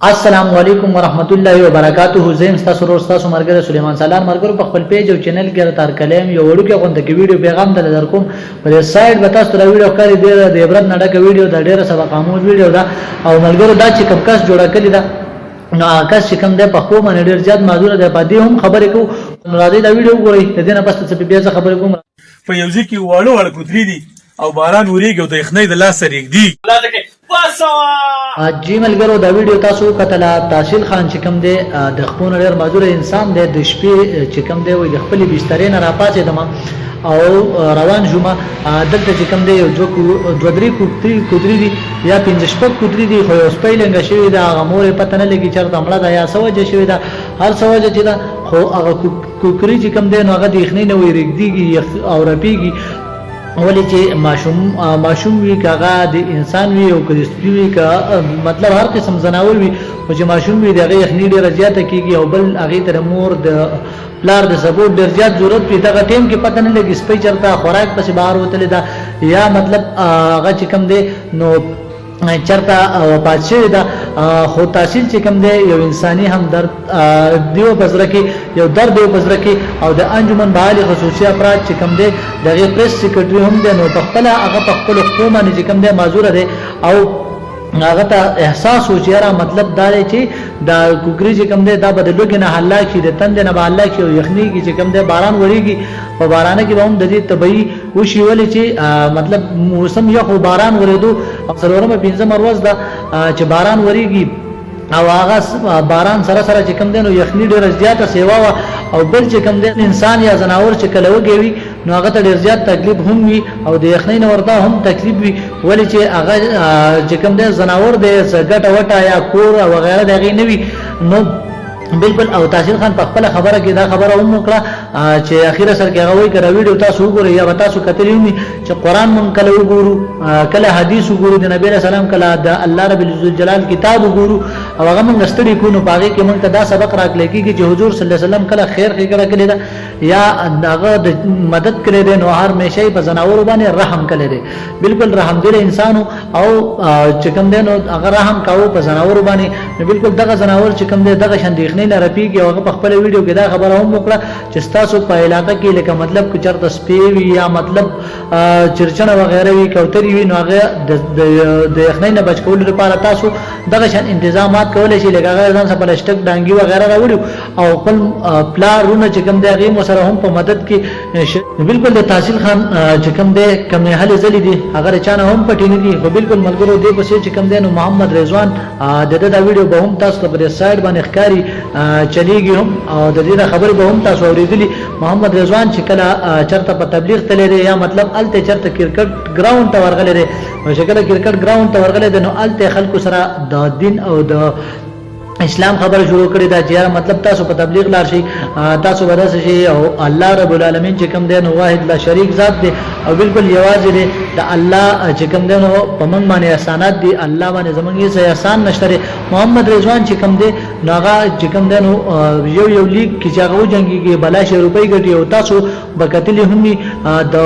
السلام علیکم ورحمت الله وبرکاتہ. زم تاسو ورو تاسو مرګره سليمان سالار مرګره په خپل پیج او چینل کې تر کلام یو وړو کې غونډه کې ویډیو پیغام در کوم. په سایت به تاسو ته ویډیو کاری دی د عبرت نه ډکه ویډیو دا ډیره سبق آموز ویډیو دا او مرګره دا چې کوم کس جوړه کړی دا نو کس چې کوم د پخو باندې ډیر زیات معذور دی. په دې هم خبرې کو نو راځي دا ویډیو ګورئ. د دې نه پس ته بیا خبرې کوم. په یو ځکه واړو کوتري دي او باران وریږي او د یخنۍ د لاس سره یګدي جی ملګرو دا ویډیو تاسو کتل. تحصیل خان چې کوم دی د خپل ډیر معذور انسان دی. د شپې چې کوم دی وي د خپل بسترې نه راپاسې دما او روان شوم. دلته چې کوم دی یو دوه درې کوتري دي یا 15 کوتري دي خو اوس پیلنګ شوی دا غمور پته نه لګي چرته مړه دا یا سوجه شوی دا هر سوجه چې دا خو هغه کوکري چې کوم دی نو هغه د یخنۍ نه ویریږي او رپیږي. ولی چې ماشوم وی کاغه د انسان وی او کډستری وی کا مطلب هر قسم زناور وی او چې ماشوم وی دغه یخنی ډیره زیاته کیږي او بل هغه تر مور د پلار د سپورټ ډیر زیات ضرورت پی دغه ټیم کې پته نه لګي سپی چرته خوراک پس بهر وتل دا یا مطلب هغه چې کوم دی نو چرته وفات شوی دا. خو تحصیل چې کوم دی یو انساني هم درد دیو پزره کې یو درد دیو پزره کې او د انجمن بحال خصوصي افراد چې کوم دی دغه پریس سیکریټری هم دی نو په خپل هغه په خپل حکومت چې کوم دی معذور دی او هغه ته احساس و چې را مطلب دا دی چې دا کوکری چې کوم دی دا بدلو کې نه حل شي د تند نه به حل شي او یخنی کې چې کوم دی باران وریږي په باران کې به هم د دې طبيعي وشي ولې چې مطلب موسم یو خو باران ورېدو او څلورمه پنځمه ورځ دا چې باران وریږي او هغه باران سره سره چې کوم دی نو یخنی ډیره زیاته سیوا او بل چې کوم دی انسان یا زناور چې کله وګوي نو هغه ته ډیر زیات تکلیف هم وي او د یخنۍ نه ورته هم تکلیف وي ولې چې هغه چې کوم دی زناور دی ګټه وټه یا کور او غیره دغه نه وي نو بالکل. او تحصیل خان په خپل خبره کې دا خبره هم وکړه چې اخیره سر کې هغه وایي کړه ویډیو تاسو وګورئ یا تاسو کتلی وي چې قران مونږ کله وګورو کله حدیث وګورو د نبی رسول الله کله د الله رب الجلال کتاب وګورو او هغه مونږ ستړي کو نو پاره کې مونږ ته دا سبق راکړی کیږي چې حضور صلی الله علیه وسلم کله خیر کړی دا یا هغه د مدد کړی دی نو هر همیشه په زناور باندې رحم کړی دی. بالکل رحم دل انسان او چې کوم دی نو هغه رحم کاوه په زناور باندې. بالکل دغه زناور چې کوم دی دغه شندې نه رپیږي او په خپل ویډیو کې دا خبره هم وکړه چې تاسو په علاقې کې لکه مطلب کو چرته سپی وي یا مطلب چرچنه وغیرہ وي کوتري وي نو هغه د یخنۍ نه بچ کول لپاره تاسو دغه شان انتظامات کولای شئ لکه هغه ځان سره پلاستیک ډانګي وغیرہ راوړو او خپل پلارونه چې کوم دی هغه مو سره هم په مدد کې. بالکل د تحصیل خان چې کوم دی کوم حل زلي دي هغه چانه هم پټینې دي خو بالکل ملګرو دی په چې کوم دی نو محمد رضوان د دا ویډیو به هم تاسو په سایت باندې ښکاری چلیږي هم او د دې خبرې به هم تاسو اوریدلی. محمد رضوان چې کله چرته په تبلیغ تللی دی یا مطلب الته چرته کرکټ ګراوند ته ورغلی دی نو چې کله کرکټ ګراوند ته ورغلی دی نو الته خلکو سره د دین او د اسلام خبر شروع کړی دا چې مطلب تاسو په تبلیغ لار شي تاسو ورسې شي او الله رب العالمین چې کوم دی نو واحد لا شریک ذات دی او بالکل یوازې دی د الله چې کوم دی نو په من باندې احسانات دی الله باندې زمونږ یې احسان نشته. محمد رضوان چې کوم دی نو هغه چې کوم دی نو یو لیگ کې چې هغه جنگيږي بلا شي روپۍ ګټي او تاسو بکتلی هم د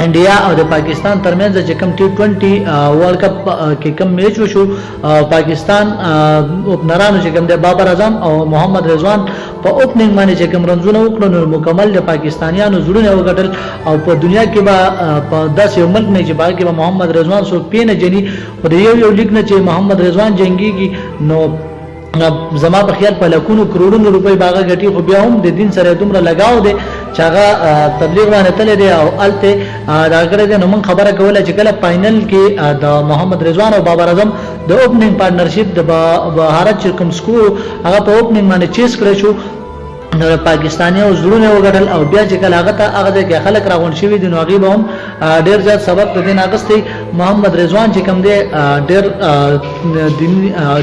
انډیا او د پاکستان ترمنځ چې کوم T20 ورلد کپ کې کوم میچ وشو پاکستان اوپنرانو چې کوم د بابر اعظم او محمد رضوان په اوپننګ باندې چې کوم رنزونه وکړو نو مکمل د پاکستانیانو زړونه وګټل او په دنیا کې به داسې یو ملک نه چې باقي به محمد رضوان سو پینه جنی او د یو لیگ نه چې محمد رضوان جنگيږي نو زما په خیال په لکونو کروڑونو روپۍ باغه غټي خو بیا هم د دین سره دومره لگاو دي چې هغه تبلیغ باندې تل دي او الته دا کړی دی. نو موږ خبره کوله چې کله فائنل کې د محمد رضوان او بابر اعظم د اوپننګ پارټنرشپ د بهارت چې کوم سکو هغه په اوپننګ باندې چیز کړی شو نو پاکستاني او زړونه وګټل او بیا چې کله هغه ته هغه کې خلک راغون شوی دي نو هغه به هم ډیر زیات سبق د دین اگستي. محمد رضوان چې کوم دی ډیر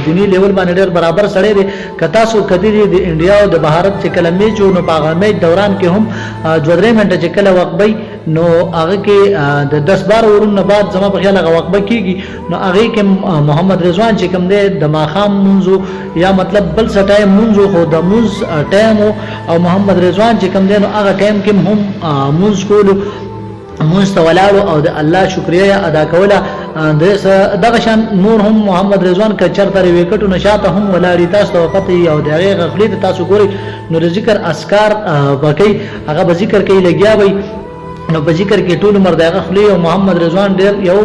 دینی لیول باندې ډیر برابر سړی دی. کتا سو کدی دی د انډیا او د بهارت چې کله میچ نو په هغه میچ دوران کې هم 2-3 منټه چې کله وقبي نو هغه کې د 10-12 اورونو بعد زما په خیال هغه وقبه کیږي نو هغه کې محمد رضوان چې کوم دی د ماخام منځو یا مطلب بل سټای منځو خو د موز ټایم او محمد رضوان چې کوم دی نو هغه ټایم کې هم منځ کولو مستولاړو او د الله شکریا ادا کوله دغه شان نور هم محمد رضوان کچر تر وکټو نشاته هم ولاړی تاسو ته وخت او دغه غفلت تاسو ګوري نو ذکر اسکار بکی هغه به ذکر کوي لګیا وي نو په ذکر کې ټول عمر دغه خلی او محمد رضوان ډیر یو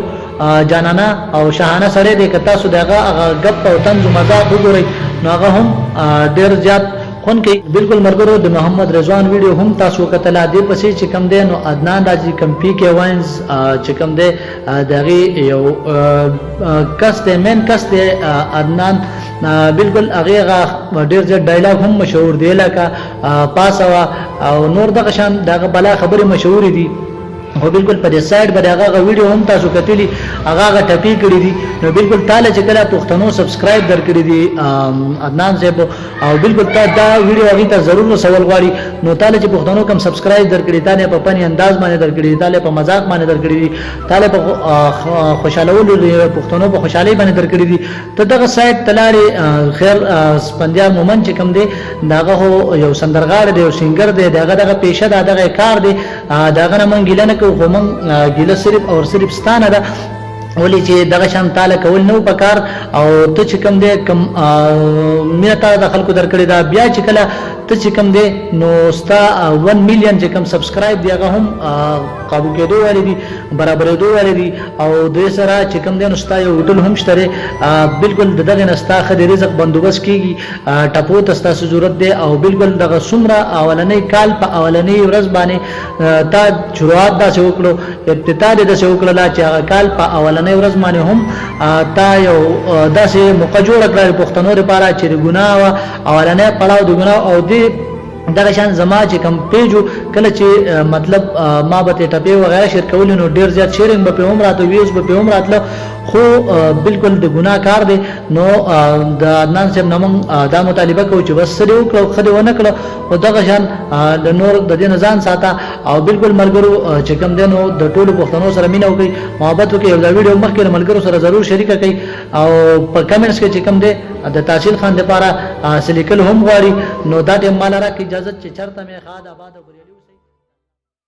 جانانا او شاهانه سره د کتا سو دغه غپ او طنز مزاق وګوري نو هغه هم ډیر زیات خون کې بالکل مرګرو د محمد رضوان ویډیو هم تاسو کتل دی پسې چې کم دی نو عدنان راځي کم پی کې واینز چې کم دی دغه یو کس دی مین کس دی عدنان بالکل هغه ډیر ځای ډایلاګ هم مشهور دی لکه پاسوا او نور دغه شان دغه بلا خبره مشهور دي او بالکل په دې سایډ باندې هغه ویډیو هم تاسو کتلی هغه ټپی کړی دي نو بالکل تعالی چې کله پښتنو سبسکرایب درکړي دي عدنان صاحب او بالکل دا ویډیو هغه ته ضرور سوال غواړي نو تعالی چې پښتنو کم سبسکرایب درکړي تعالی په پني انداز باندې درکړي تعالی په مذاق باندې درکړي تعالی په خوشالولو پښتنو په خوشحالي باندې درکړي دي ته دغه سایډ تلاړي خیر سپندیا مومن چې کم دی داغه یو سندرغاړ دی او سنگر دی دغه پیشه دغه کار دی دغه نه منګیلنه خو من ګیله صرف او صرف ستانه ده ولی چې دغه شان تعالی کول نو پکار او ته چې کم دې کم مینه تا د خلکو درکړي دا بیا چې کله ته چې کم دې نو ستا 1 میلیون چې کم سبسکرایب دی هغه هم قابو کېدو والی دي برابرېدو والی دي او دوی سره چې کم دې نو ستا یو هوټل هم شته بالکل دغه نستا خدای رزق بندوبست کیږي ټپو ته ستاسو ضرورت دی او بالکل دغه سمره اولنې کال په اولنې ورځ باندې تا شروعات دا وکړو ابتدا دې دا وکړه چې کال په اولنې ورځ باندې هم تا یو داسې موقع جوړ کړل پښتنو لپاره چې ګناه اولنې پړاو د ګناه او دغه شان زما چې کم پیجو کله چې مطلب ما به ټپې وغیرہ شیر کول نو ډیر زیات شیرینګ به هم راته ویوز به هم راتله خو بالکل د ګناه کار دی نو د عدنان صاحب نوم دا مطالبه کوي چې بس سره وکړو خدای ونه کړو او دغه شان د نور د دین ځان ساته او بالکل ملګرو چې کم دینو د ټولو پښتنو سره مینه وکړي محبت وکړي دا ویډیو مخکې ملګرو سره ضرور شریک کړئ او په کمنټس کې چې کم دی د تحصیل خان لپاره سلیکل هم غواړي نو دا ټیم مال راکې اجازه چې چرته مې خاد آباد